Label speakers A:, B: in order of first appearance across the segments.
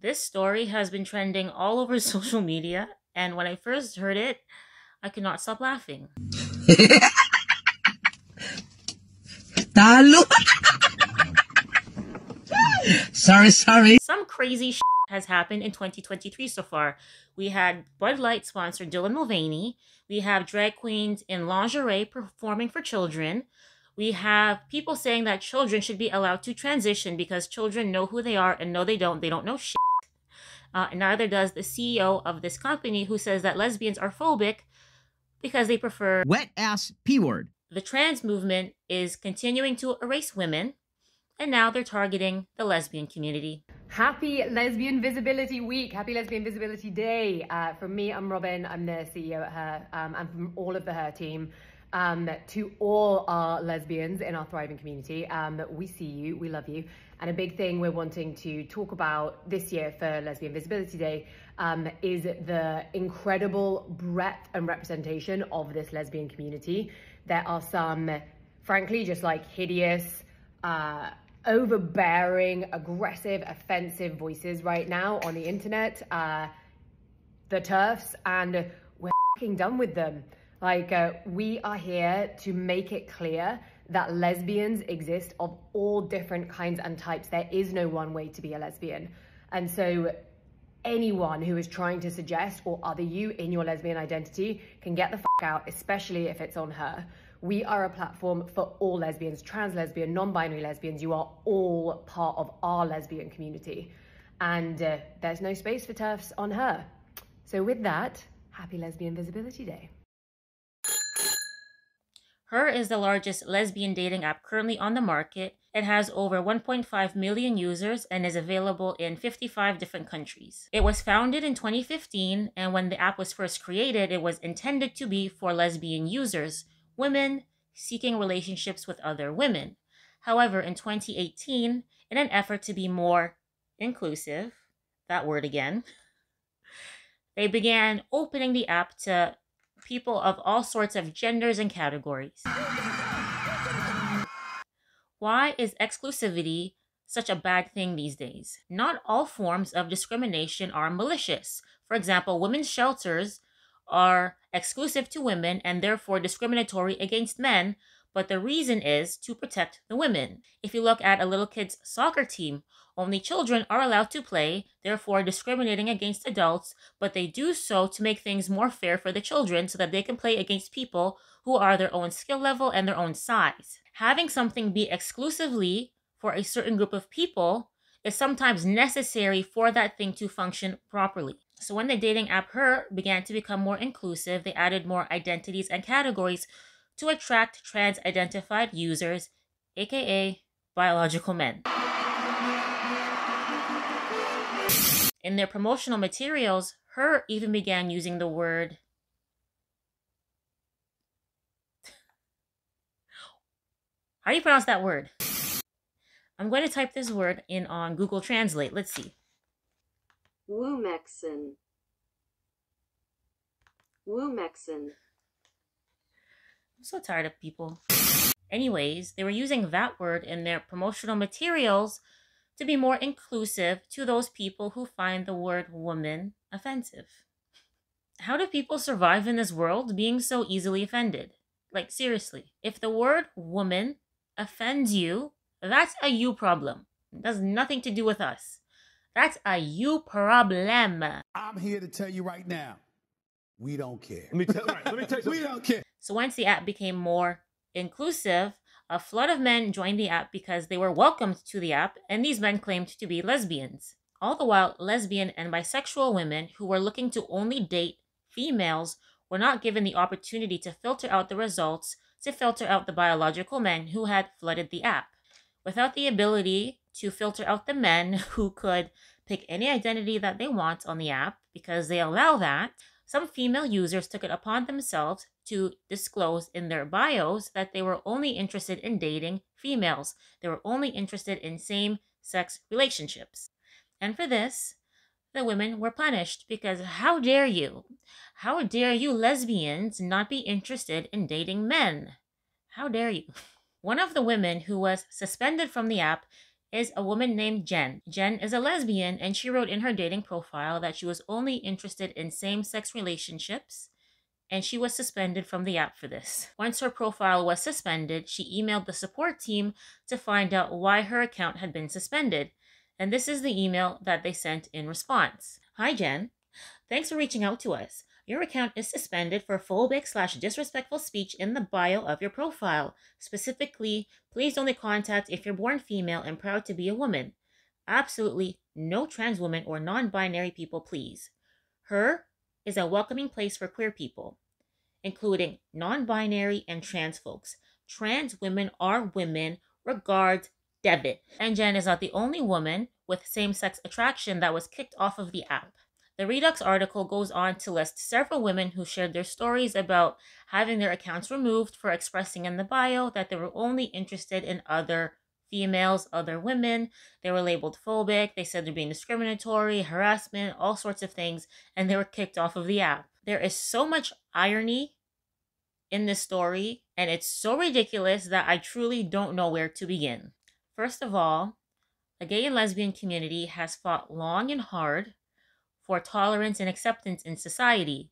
A: This story has been trending all over social media, and when I first heard it, I could not stop laughing.
B: Talo. Sorry.
A: Some crazy shit has happened in 2023 so far. We had Bud Light sponsor Dylan Mulvaney. We have drag queens in lingerie performing for children. We have people saying that children should be allowed to transition because children know who they are, and no, they don't. They don't know shit. Neither does the CEO of this company, who says that lesbians are phobic because they prefer
B: Wet ass P word.
A: The trans movement is continuing to erase women, and now they're targeting the lesbian community.
C: Happy Lesbian Visibility Week. Happy Lesbian Visibility Day. From me, I'm Robin. I'm the CEO at Her, and from all of the Her team. To all our lesbians in our thriving community, we see you, we love you. And a big thing we're wanting to talk about this year for Lesbian Visibility Day is the incredible breadth and representation of this lesbian community. There are some, frankly, just like hideous, overbearing, aggressive, offensive voices right now on the internet, the TERFs, and we're fucking done with them. Like, we are here to make it clear that lesbians exist of all different kinds and types. There is no one way to be a lesbian. And so anyone who is trying to suggest or other you in your lesbian identity can get the fuck out, especially if it's on Her. We are a platform for all lesbians, trans lesbian, non-binary lesbians. You are all part of our lesbian community. And there's no space for TERFs on Her. So with that, happy Lesbian Visibility Day.
A: Her is the largest lesbian dating app currently on the market. It has over 1.5 million users and is available in 55 different countries. It was founded in 2015, and when the app was first created, it was intended to be for lesbian users, women seeking relationships with other women. However, in 2018, in an effort to be more inclusive, that word again, they began opening the app to people of all sorts of genders and categories. Why is exclusivity such a bad thing these days? Not all forms of discrimination are malicious. For example, women's shelters are exclusive to women and therefore discriminatory against men, but the reason is to protect the women. If you look at a little kid's soccer team, only children are allowed to play, therefore discriminating against adults, but they do so to make things more fair for the children so that they can play against people who are their own skill level and their own size. Having something be exclusively for a certain group of people is sometimes necessary for that thing to function properly. So when the dating app Her began to become more inclusive, they added more identities and categories to attract trans-identified users, aka biological men. In their promotional materials, Her even began using the word how do you pronounce that word? I'm going to type this word in on Google Translate. Let's see.
D: Woomexin.
A: I'm so tired of people. Anyways, they were using that word in their promotional materials to be more inclusive to those people who find the word woman offensive. How do people survive in this world being so easily offended? Like, seriously, if the word woman offends you, that's a you problem. It has nothing to do with us. That's a you problem.
E: I'm here to tell you right now, we don't care.
F: Let me tell you something.
E: We don't care.
A: So once the app became more inclusive, a flood of men joined the app because they were welcomed to the app, and these men claimed to be lesbians. All the while, lesbian and bisexual women who were looking to only date females were not given the opportunity to filter out the results, to filter out the biological men who had flooded the app. Without the ability to filter out the men who could pick any identity that they want on the app, because they allow that, some female users took it upon themselves to disclose in their bios that they were only interested in dating females. They were only interested in same-sex relationships. And for this, the women were punished because how dare you? How dare you lesbians not be interested in dating men? How dare you? One of the women who was suspended from the app is a woman named Jen. Jen is a lesbian, and she wrote in her dating profile that she was only interested in same-sex relationships, and she was suspended from the app for this. Once her profile was suspended, she emailed the support team to find out why her account had been suspended. And this is the email that they sent in response. Hi, Jen. Thanks for reaching out to us. Your account is suspended for phobic/disrespectful speech in the bio of your profile. Specifically, please only contact if you're born female and proud to be a woman. Absolutely no trans women or non-binary people, please. Her is a welcoming place for queer people, including non-binary and trans folks. Trans women are women. Regards, Devitt. And Jen is not the only woman with same-sex attraction that was kicked off of the app. The Redux article goes on to list several women who shared their stories about having their accounts removed for expressing in the bio that they were only interested in other females, other women. They were labeled phobic. They said they're being discriminatory, harassment, all sorts of things, and they were kicked off of the app. There is so much irony in this story, and it's so ridiculous that I truly don't know where to begin. First of all, the gay and lesbian community has fought long and hard for tolerance and acceptance in society.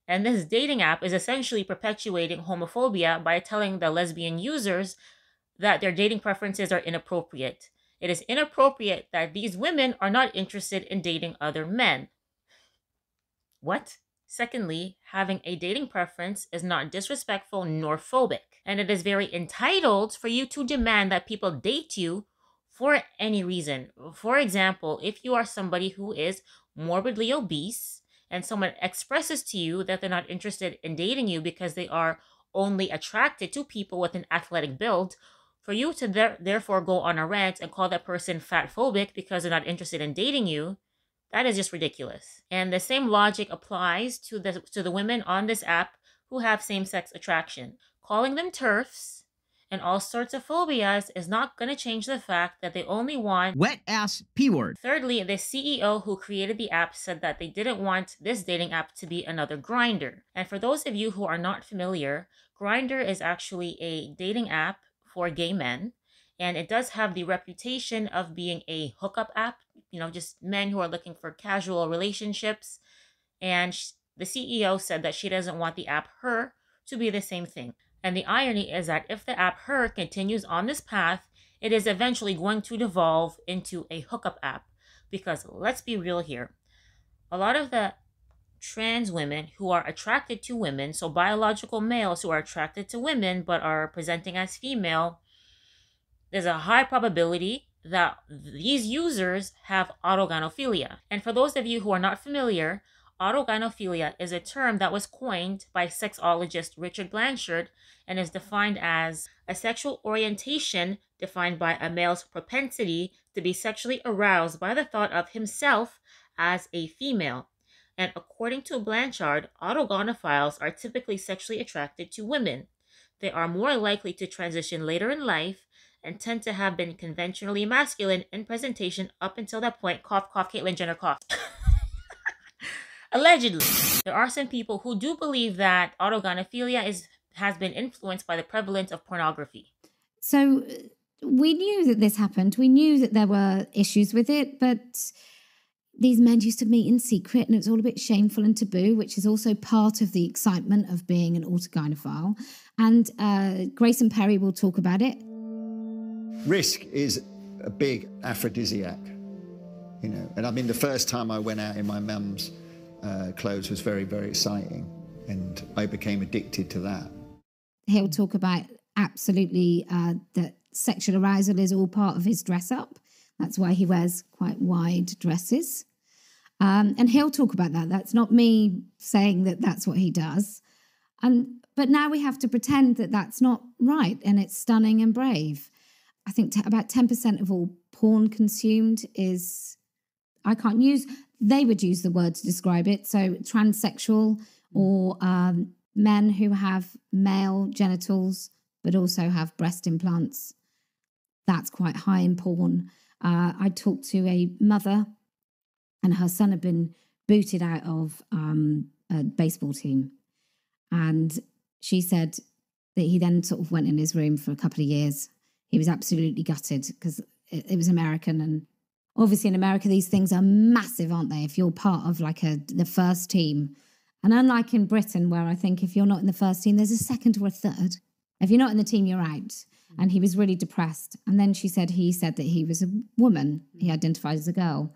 A: And this dating app is essentially perpetuating homophobia by telling the lesbian users that their dating preferences are inappropriate. It is inappropriate that these women are not interested in dating other men. What? Secondly, having a dating preference is not disrespectful nor phobic, and it is very entitled for you to demand that people date you for any reason. For example, if you are somebody who is morbidly obese and someone expresses to you that they're not interested in dating you because they are only attracted to people with an athletic build, for you to therefore go on a rant and call that person fat phobic because they're not interested in dating you, that is just ridiculous. And the same logic applies to the women on this app who have same-sex attraction. Calling them TERFs and all sorts of phobias is not going to change the fact that they only want
B: Wet ass P word.
A: Thirdly, the CEO who created the app said that they didn't want this dating app to be another Grindr. And for those of you who are not familiar, Grindr is actually a dating app for gay men, and it does have the reputation of being a hookup app, just men who are looking for casual relationships. And the CEO said that she doesn't want the app Her to be the same thing. And the irony is that if the app Her continues on this path, it is eventually going to devolve into a hookup app. Because let's be real here, a lot of the trans women who are attracted to women, so biological males who are attracted to women but are presenting as female, there's a high probability that these users have autogynephilia. And for those of you who are not familiar, autogynephilia is a term that was coined by sexologist Richard Blanchard and is defined as a sexual orientation defined by a male's propensity to be sexually aroused by the thought of himself as a female. And according to Blanchard, autogynephiles are typically sexually attracted to women. They are more likely to transition later in life and tend to have been conventionally masculine in presentation up until that point. Cough, cough, Caitlyn Jenner, cough. Allegedly. There are some people who do believe that autogynephilia has been influenced by the prevalence of pornography.
D: So we knew that this happened. We knew that there were issues with it, but these men used to meet in secret and it was all a bit shameful and taboo, which is also part of the excitement of being an autogynephile. And Grayson Perry will talk about it.
F: Risk is a big aphrodisiac, and I mean, the first time I went out in my mum's clothes was very, very exciting, and I became addicted to that.
D: He'll talk about absolutely that sexual arousal is all part of his dress up. That's why he wears quite wide dresses. And he'll talk about that. That's not me saying that that's what he does. But now we have to pretend that that's not right, and it's stunning and brave. I think about 10% of all porn consumed is, they would use the word to describe it. So transsexual or men who have male genitals but also have breast implants. That's quite high in porn. I talked to a mother and her son had been booted out of a baseball team. And she said that he then sort of went in his room for a couple of years. He was absolutely gutted because it was American. And obviously in America, these things are massive, aren't they? If you're part of like the first team. And unlike in Britain, where I think if you're not in the first team, there's a second or a third. If you're not in the team, you're out. And he was really depressed. And then he said that he was a woman. He identified as a girl.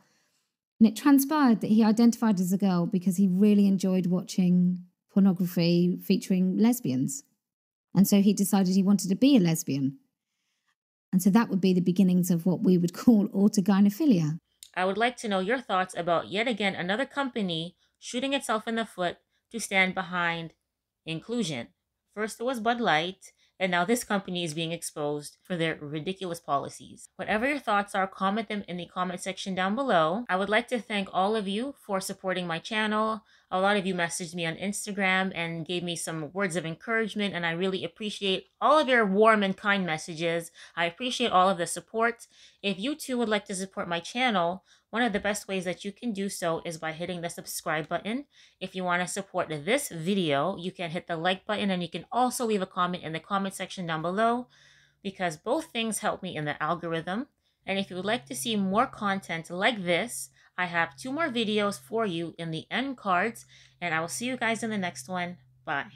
D: And it transpired that he identified as a girl because he really enjoyed watching pornography featuring lesbians. And so he decided he wanted to be a lesbian. And so that would be the beginnings of what we would call autogynephilia.
A: I would like to know your thoughts about yet again another company shooting itself in the foot to stand behind inclusion. First it was Bud Light, and now this company is being exposed for their ridiculous policies. Whatever your thoughts are, comment them in the comment section down below. I would like to thank all of you for supporting my channel. A lot of you messaged me on Instagram and gave me some words of encouragement, and I really appreciate all of your warm and kind messages. I appreciate all of the support. If you too would like to support my channel, one of the best ways that you can do so is by hitting the subscribe button. If you want to support this video, you can hit the like button, and you can also leave a comment in the comment section down below, because both things help me in the algorithm. And if you would like to see more content like this, I have 2 more videos for you in the end cards, and I will see you guys in the next one. Bye.